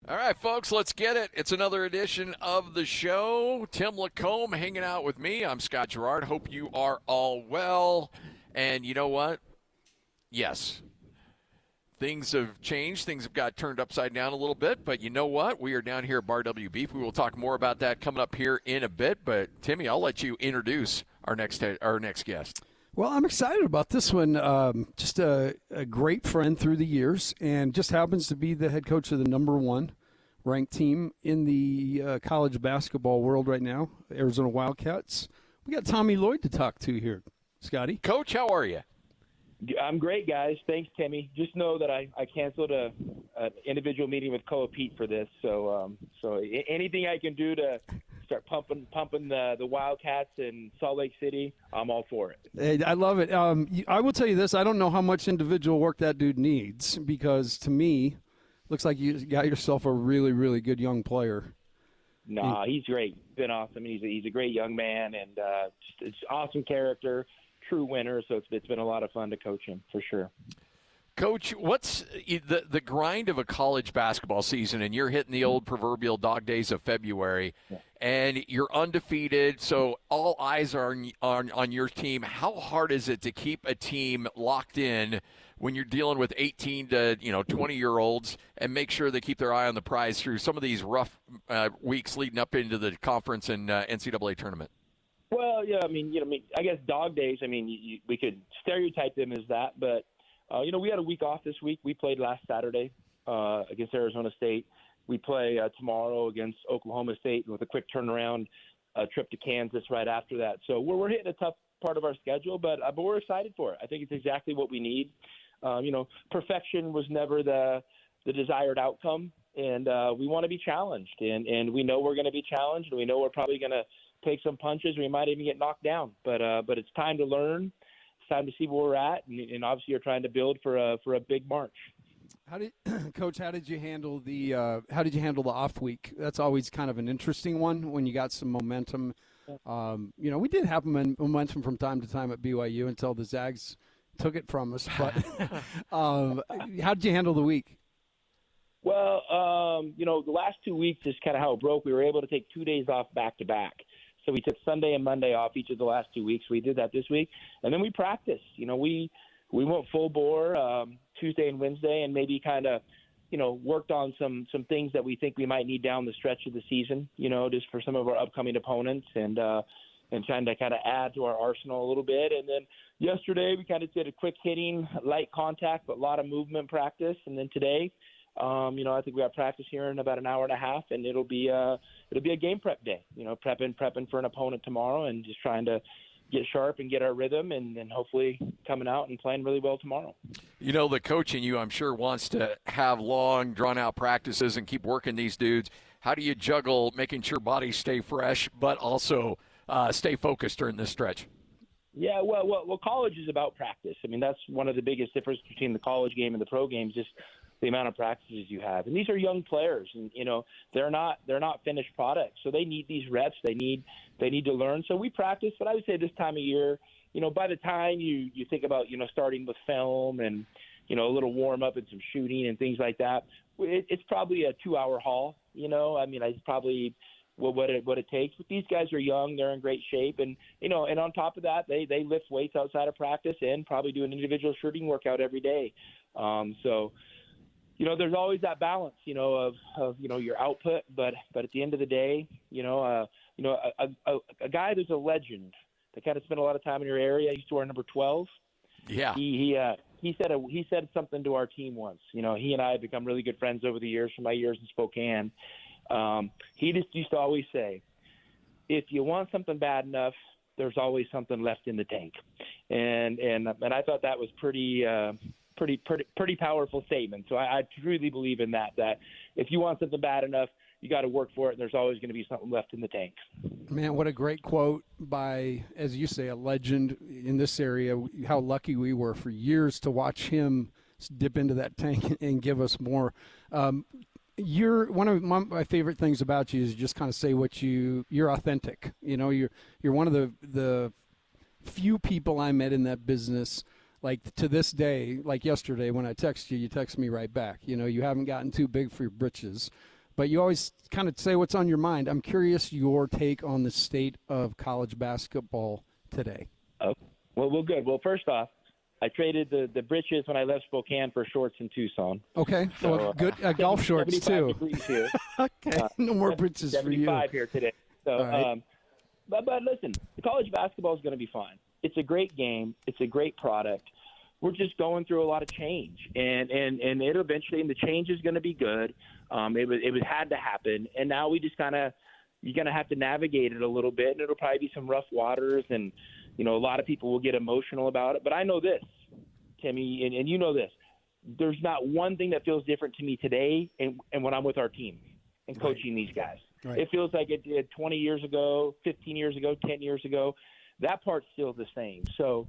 All right, folks, let's get it. It's another edition of the show. Tim Lacombe hanging out with me. I'm Scott Gerard. Hope you are all well. And you know what? Yes, things have changed. Things have got turned upside down a little bit. But you know what? We are down here at Bar W Beef. We will talk more about that coming up here in a bit. But, Timmy, I'll let you introduce our next guest. Well, I'm excited about this one. Just a great friend through the years, and just happens to be the head coach of the number one ranked team in the college basketball world right now, Arizona Wildcats. We got Tommy Lloyd to talk to here, Scotty. Coach, how are you? I'm great, guys. Thanks, Timmy. Just know that I canceled an individual meeting with Koa Pete for this. So anything I can do to start pumping the Wildcats in Salt Lake City, I'm all for it. Hey, I love it. I will tell you this. I don't know how much individual work that dude needs, because to me, looks like you got yourself a really, really good young player. Nah, he's great. Been awesome. He's a great young man, and just awesome character, true winner. So it's been a lot of fun to coach him, for sure. Coach, what's the grind of a college basketball season, and you're hitting the old proverbial dog days of February, and you're undefeated, so all eyes are on your team. How hard is it to keep a team locked in when you're dealing with 18 to 20-year-olds and make sure they keep their eye on the prize through some of these rough weeks leading up into the conference and NCAA tournament? Well, yeah, I guess dog days. We could stereotype them as that, but we had a week off this week. We played last Saturday against Arizona State. We play tomorrow against Oklahoma State with a quick turnaround trip to Kansas right after that. So we're hitting a tough part of our schedule, but we're excited for it. I think it's exactly what we need. Perfection was never the desired outcome, and we want to be challenged. And we know we're going to be challenged, and we know we're probably going to take some punches. We might even get knocked down. But it's time to learn. Time to see where we're at, and obviously you're trying to build for a big March. Coach, how did you handle the off week? That's always kind of an interesting one when you got some momentum. We did have momentum from time to time at BYU until the Zags took it from us. But how did you handle the week? Well, the last 2 weeks is kind of how it broke. We were able to take 2 days off back to back. So we took Sunday and Monday off each of the last 2 weeks. We did that this week. And then we practiced. We went full bore Tuesday and Wednesday, and maybe kind of, worked on some things that we think we might need down the stretch of the season, just for some of our upcoming opponents, and trying to kind of add to our arsenal a little bit. And then yesterday we kind of did a quick hitting, light contact, but a lot of movement practice. And then today, I think we got practice here in about an hour and a half, and it'll be a game prep day. Prepping for an opponent tomorrow, and just trying to get sharp and get our rhythm, and then hopefully coming out and playing really well tomorrow. The coach in you, I'm sure, wants to have long, drawn-out practices and keep working these dudes. How do you juggle making sure bodies stay fresh, but also stay focused during this stretch? Yeah, well, college is about practice. That's one of the biggest differences between the college game and the pro game, just the amount of practices you have. And these are young players, and they're not finished products, so they need these reps. They need to learn. So we practice, but I would say this time of year, by the time you think about starting with film and a little warm up and some shooting and things like that, it's probably a 2-hour haul. It's probably what it takes. But these guys are young, they're in great shape, and and on top of that, they lift weights outside of practice and probably do an individual shooting workout every day. There's always that balance, of your output, but at the end of the day, a guy that's a legend that kind of spent a lot of time in your area. Used to wear number 12. Yeah. He said something to our team once. He and I have become really good friends over the years from my years in Spokane. He just used to always say, if you want something bad enough, there's always something left in the tank. And I thought that was pretty powerful statement. So I truly believe in that if you want something bad enough, you got to work for it, and there's always going to be something left in the tank. Man, what a great quote by, as you say, a legend in this area. How lucky we were for years to watch him dip into that tank and give us more. You're one of my favorite things about you is just kind of say what you're authentic. You're one of the few people I met in that business. Like to this day, like yesterday when I text you, you text me right back. You haven't gotten too big for your britches. but you always kind of say what's on your mind. I'm curious your take on the state of college basketball today. Oh, well, good. Well, first off, I traded the breeches when I left Spokane for shorts in Tucson. Okay, So, well, good golf shorts too. Here. Okay, no more breeches for you. 75 here today. So, right. but listen, the college basketball is going to be fine. It's a great game. It's a great product. We're just going through a lot of change, and it'll eventually, and the change is going to be good. It had to happen, and now we just you're going to have to navigate it a little bit, and it'll probably be some rough waters, and a lot of people will get emotional about it. But I know this, Timmy, and you know this. There's not one thing that feels different to me today, and when I'm with our team and coaching these guys. Right. It feels like it did 20 years ago, 15 years ago, 10 years ago. That part's still the same. So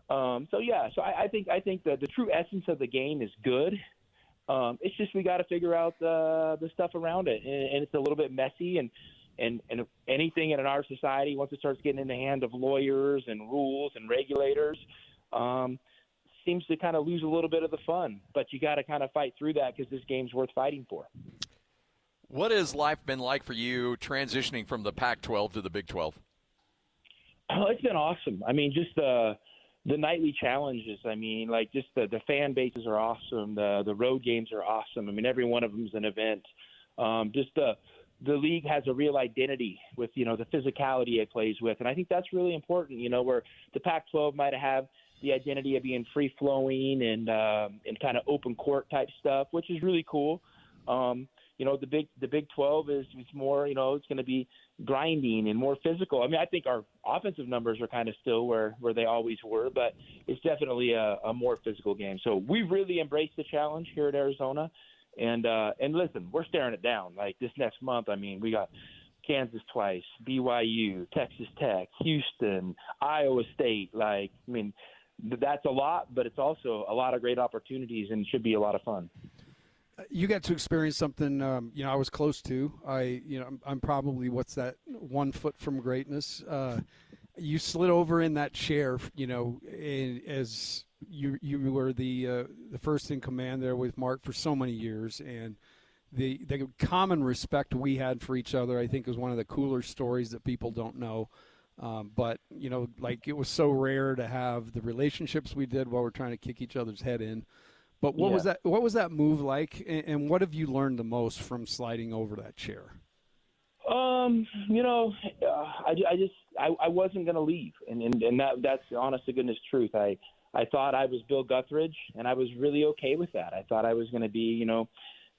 I think that the true essence of the game is good. It's just we got to figure out the stuff around it, and it's a little bit messy. And if anything in our society, once it starts getting in the hand of lawyers and rules and regulators, seems to kind of lose a little bit of the fun. But you got to kind of fight through that because this game's worth fighting for. What has life been like for you transitioning from the Pac-12 to the Big 12? Oh, it's been awesome. I mean, just the nightly challenges. I mean, like just the fan bases are awesome. The road games are awesome. I mean, every one of them is an event. Just the league has a real identity with, the physicality it plays with. And I think that's really important, where the Pac-12 might have the identity of being free-flowing and kind of open court type stuff, which is really cool. The Big 12 is more, it's going to be grinding and more physical. I mean, I think our offensive numbers are kind of still where they always were, but it's definitely a more physical game. So we've really embraced the challenge here at Arizona. And listen, we're staring it down. Like this next month, I mean, we got Kansas twice, BYU, Texas Tech, Houston, Iowa State. That's a lot, but it's also a lot of great opportunities and should be a lot of fun. You got to experience something, I was close to. I'm probably, 1 foot from greatness. You slid over in that chair, as you were the first in command there with Mark for so many years. And the common respect we had for each other, I think, is one of the cooler stories that people don't know. But it was so rare to have the relationships we did while we're trying to kick each other's head in. But what was that move like, and what have you learned the most from sliding over that chair? I wasn't going to leave, and that's the honest to goodness truth. I thought I was Bill Guthridge, and I was really okay with that. I thought I was going to be,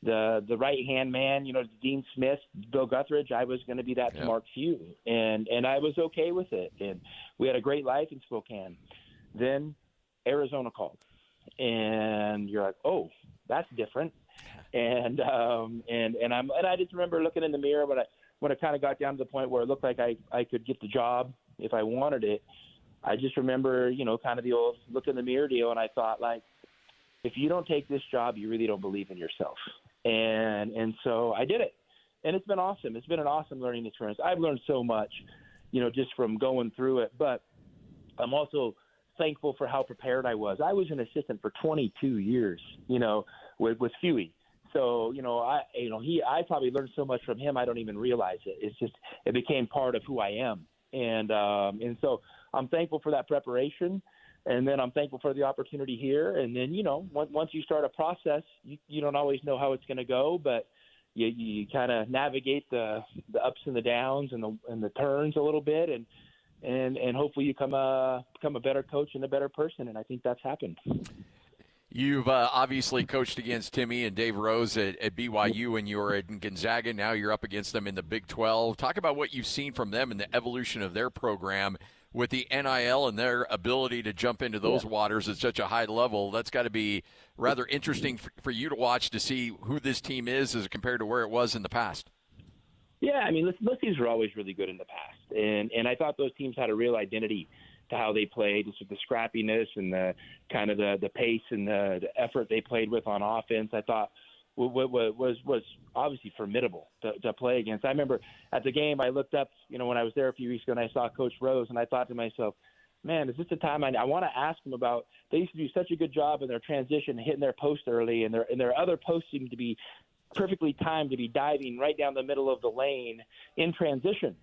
the right hand man, Dean Smith, Bill Guthridge. I was going to be that to Mark Few, and I was okay with it. And we had a great life in Spokane. Then Arizona called. And you're like, oh, that's different. And I just remember looking in the mirror when I kind of got down to the point where it looked like I could get the job if I wanted it. I just remember, kind of the old look in the mirror deal. And I thought, if you don't take this job, you really don't believe in yourself. And so I did it. And it's been awesome. It's been an awesome learning experience. I've learned so much, just from going through it. But I'm also thankful for how prepared I was. I was an assistant for 22 years, with Fewy. So, I probably learned so much from him, I don't even realize it. It's just, it became part of who I am. And so I'm thankful for that preparation. And then I'm thankful for the opportunity here. And then, once you start a process, you don't always know how it's going to go, but you kind of navigate the ups and the downs and the turns a little bit. And hopefully you become a better coach and a better person, and I think that's happened. You've obviously coached against Timmy and Dave Rose at BYU when you were at Gonzaga. Now you're up against them in the Big 12. Talk about what you've seen from them and the evolution of their program with the NIL and their ability to jump into those waters at such a high level. That's got to be rather interesting for you to watch to see who this team is as compared to where it was in the past. Yeah, I mean, those teams were always really good in the past, and I thought those teams had a real identity to how they played, just with the scrappiness and the kind of the pace and the effort they played with on offense. I thought was obviously formidable to play against. I remember at the game I looked up, when I was there a few weeks ago, and I saw Coach Rose, and I thought to myself, man, is this the time I want to ask them about? They used to do such a good job in their transition, hitting their post early, and their other posts seemed to be perfectly timed to be diving right down the middle of the lane in transition.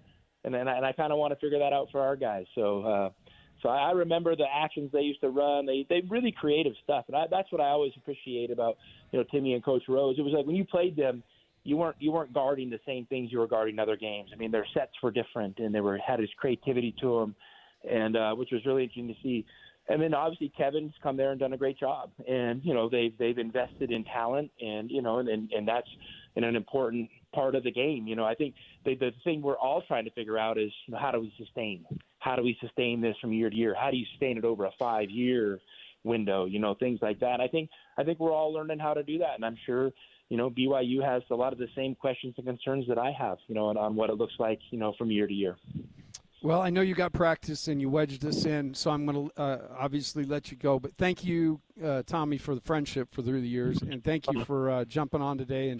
And I kind of want to figure that out for our guys. So I remember the actions they used to run. They really creative stuff, and that's what I always appreciate about Timmy and Coach Rose. It was like when you played them, you weren't guarding the same things you were guarding in other games. I mean, their sets were different, and they had this creativity to them, and which was really interesting to see. And then obviously Kevin's come there and done a great job, and they've invested in talent, and and that's an important part of the game. I think the thing we're all trying to figure out is how do we sustain this from year to year? How do you sustain it over a 5-year window? Things like that. I think we're all learning how to do that, and I'm sure BYU has a lot of the same questions and concerns that I have, on what it looks like, from year to year. Well, I know you got practice and you wedged us in, so I'm going to obviously let you go. But thank you, Tommy, for the friendship through the years, and thank you for jumping on today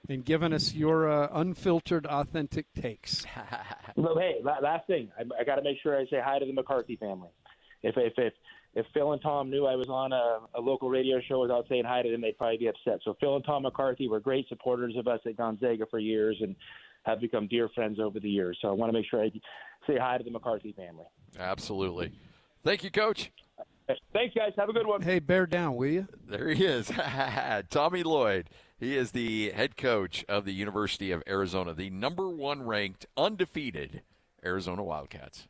and giving us your unfiltered, authentic takes. Well, hey, last thing, I got to make sure I say hi to the McCarthy family. If Phil and Tom knew I was on a local radio show without saying hi to them, they'd probably be upset. So Phil and Tom McCarthy were great supporters of us at Gonzaga for years and have become dear friends over the years. So I want to make sure I say hi to the McCarthy family. Absolutely. Thank you, Coach. Thanks, guys. Have a good one. Hey, bear down, will you? There he is. Tommy Lloyd. He is the head coach of the University of Arizona, the number 1 ranked, undefeated Arizona Wildcats.